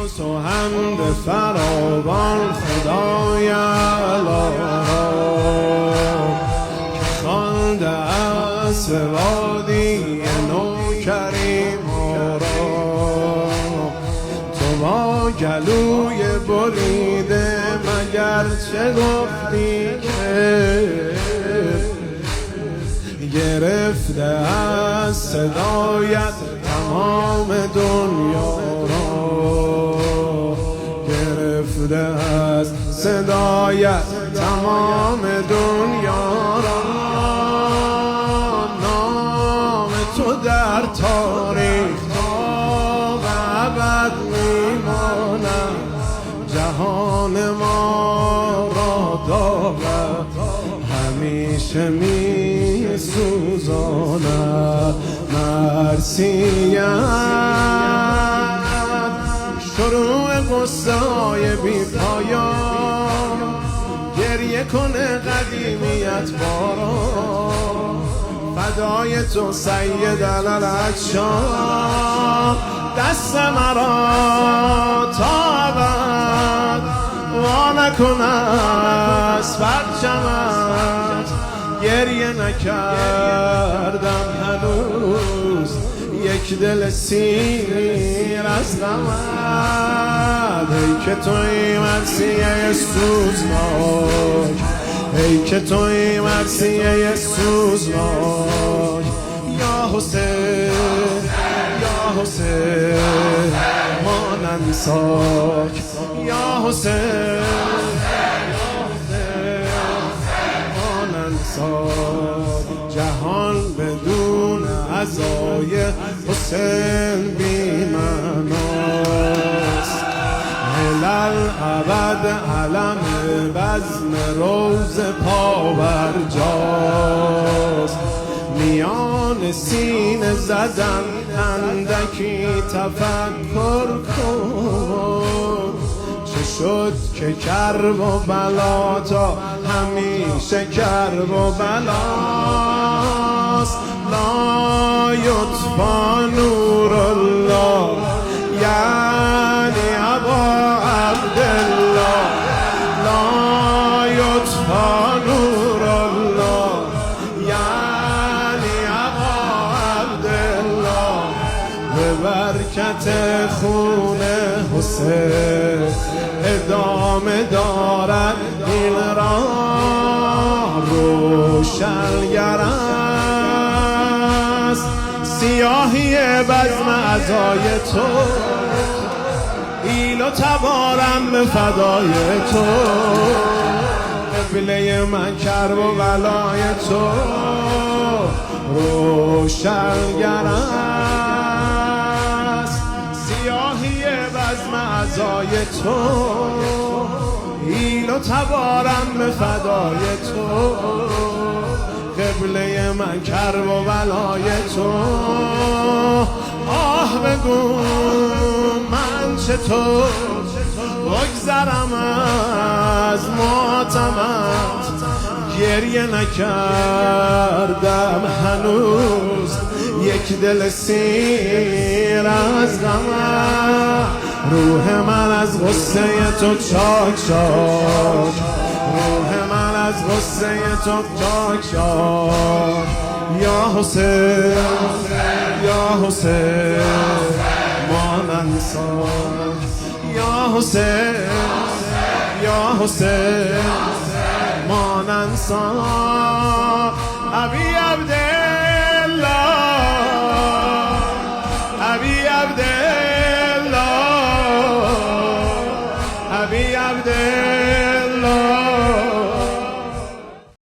سوهند فراوان خدای علام که خوانده از وادی نوکریم را تو با گلوی بریده مگر چه گفتی که گرفته از صدایت تمام دنیا را گرفته از صدایت تمام دنیا را نام تو در تاریخ تا به ابد میماند جهان ما را دارد همیشه میسوزاند مرثیت شروع قصه‌های بی پایان گریه کنه قدیمیت باران فدای تو سید العطشان دست مرا تا ابد وا نکن از پرچمت گریه نکردم هنوز یک دل سیر از غمت ای که توی مرثیه سوزناک ای که توی مرثیه سوزناک یا حسین یا حسین ما ننساک یا حسین جهان بدون عزای حسین بی معناست هلال ابد علم بزم روز پاورجاست میان سینه زدن اندکی تفکر کن چه شد که کرب و بلا تا همیشه کرب و بلاست لا یطفا نور الله یعنی ابا عبدالله لا یطفا نور الله یعنی ابا عبدالله به برکت خون حسین ادامه دارد این راه روشنگر است سیاهی بزم عزای تو ایل و تبارم به فدای تو قبله من کرب و بلای تو روشنگر است سیاهی بزم عزای تو ایل و تبارم به فدای تو قبله من کرب و بلای تو آه بگو من چطور بگذرم از ماتمت گریه نکردم هنوز یک دل سیر از غمت روح من از غصه تو چاک شد روح من از غصه تو چاک شد یا حسین یا حسین ما ننساک یا حسین یا حسین ما ننساک